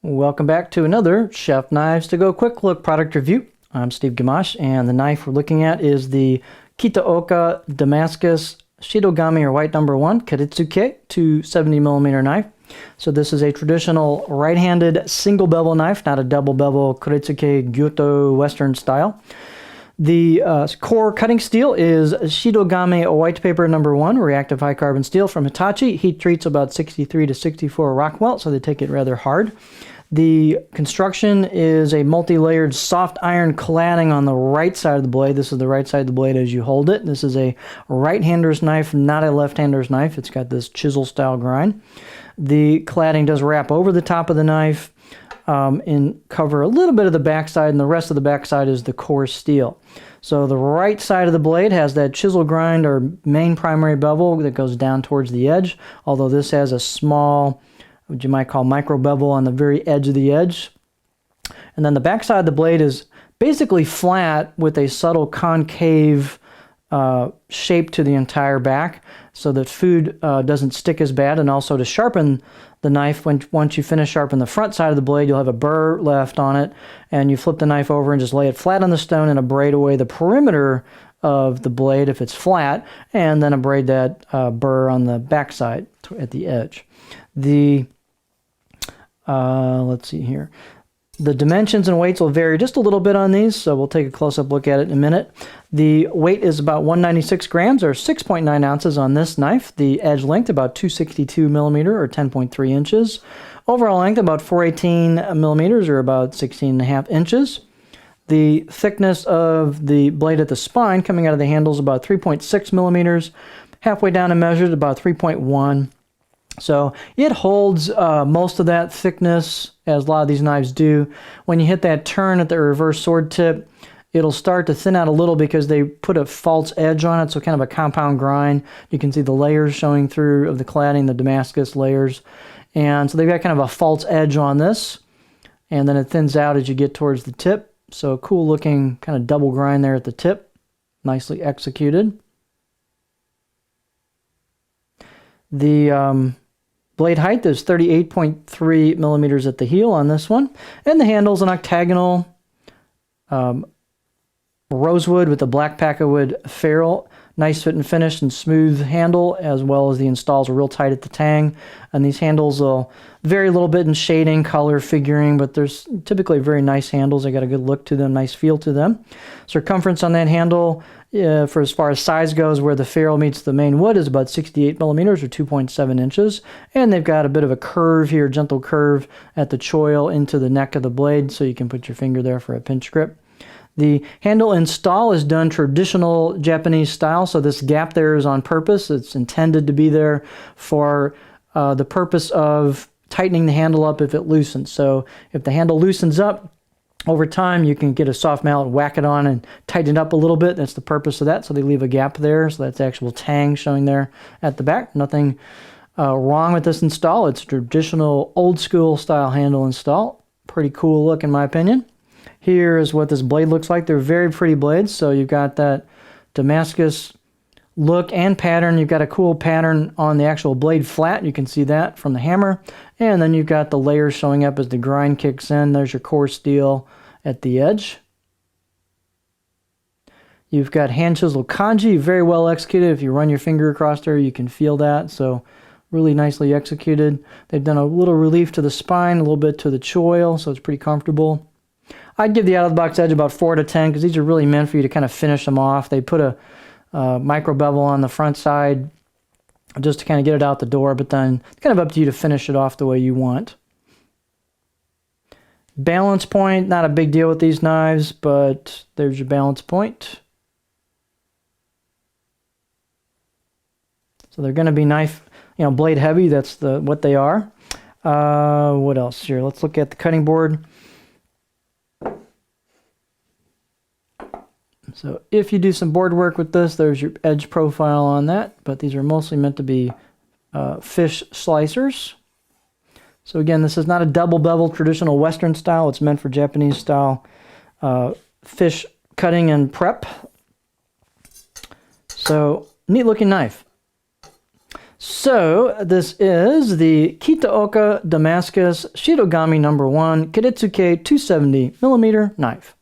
Welcome back to another Chef Knives to Go Quick Look product review. I'm Steve Gamache, and the knife we're looking at is the Kitaoka Damascus Shidogami or White No. 1 Kiritsuke 270mm knife. So this is a traditional right-handed single bevel knife, not a double bevel Kiritsuke Gyoto Western style. The core cutting steel is Shidogami White Paper No. 1 reactive high carbon steel from Hitachi. Heat treats about 63 to 64 rock melt, so they take it rather hard. The construction is a multi-layered soft iron cladding on the right side of the blade. This is the right side of the blade as you hold it. This is a right-hander's knife, not a left-hander's knife. It's got this chisel-style grind. The cladding does wrap over the top of the knife and cover a little bit of the backside, and the rest of the backside is the core steel. So the right side of the blade has that chisel grind or main primary bevel that goes down towards the edge, although this has a small, what you might call micro bevel on the very edge of the edge. And then the back side of the blade is basically flat with a subtle concave shape to the entire back so that food doesn't stick as bad, and also to sharpen the knife. Once you finish sharpening the front side of the blade, you'll have a burr left on it, and you flip the knife over and just lay it flat on the stone and abrade away the perimeter of the blade if it's flat, and then abrade that burr on the back side at the edge. The let's see here. The dimensions and weights will vary just a little bit on these, so we'll take a close-up look at it in a minute. The weight is about 196 grams or 6.9 ounces on this knife. The edge length about 262mm or 10.3 inches. Overall length about 418mm or about 16.5 inches. The thickness of the blade at the spine coming out of the handle is about 3.6mm. Halfway down and measured about 3.1. So it holds most of that thickness, as a lot of these knives do. When you hit that turn at the reverse sword tip, it'll start to thin out a little because they put a false edge on it, so kind of a compound grind. You can see the layers showing through of the cladding, the Damascus layers. And so they've got kind of a false edge on this, and then it thins out as you get towards the tip. So cool looking kind of double grind there at the tip, nicely executed. The blade height is 38.3mm at the heel on this one, and the handle's an octagonal rosewood with a black packawood ferrule. Nice fit and finish and smooth handle, as well as the installs are real tight at the tang. And these handles will vary a little bit in shading, color, figuring, but there's typically very nice handles. They got a good look to them, nice feel to them. Circumference on that handle, for as far as size goes, where the ferrule meets the main wood, is about 68mm or 2.7 inches. And they've got a bit of a curve here, gentle curve at the choil into the neck of the blade, so you can put your finger there for a pinch grip. The handle install is done traditional Japanese style, so this gap there is on purpose. It's intended to be there for the purpose of tightening the handle up if it loosens. So if the handle loosens up, over time you can get a soft mallet, whack it on and tighten it up a little bit. That's the purpose of that, so they leave a gap there. So that's actual tang showing there at the back. Nothing wrong with this install. It's a traditional old school style handle install. Pretty cool look in my opinion. Here is what this blade looks like. They're very pretty blades. So you've got that Damascus look and pattern. You've got a cool pattern on the actual blade flat. You can see that from the hammer. And then you've got the layers showing up as the grind kicks in. There's your core steel at the edge. You've got hand chisel kanji, very well executed. If you run your finger across there, you can feel that. So really nicely executed. They've done a little relief to the spine, a little bit to the choil, so it's pretty comfortable. I'd give the out-of-the-box edge about 4 to 10 because these are really meant for you to kind of finish them off. They put a micro bevel on the front side just to kind of get it out the door, but then it's kind of up to you to finish it off the way you want. Balance point, not a big deal with these knives, but there's your balance point. So they're going to be knife, blade heavy. That's what they are. What else here? Let's look at the cutting board. So if you do some board work with this, there's your edge profile on that, but these are mostly meant to be fish slicers. So again, this is not a double bevel traditional Western style. It's meant for Japanese style fish cutting and prep. So neat looking knife. So this is the Kitaoka Damascus Shidogami No. 1 Kiritsuke 270mm knife.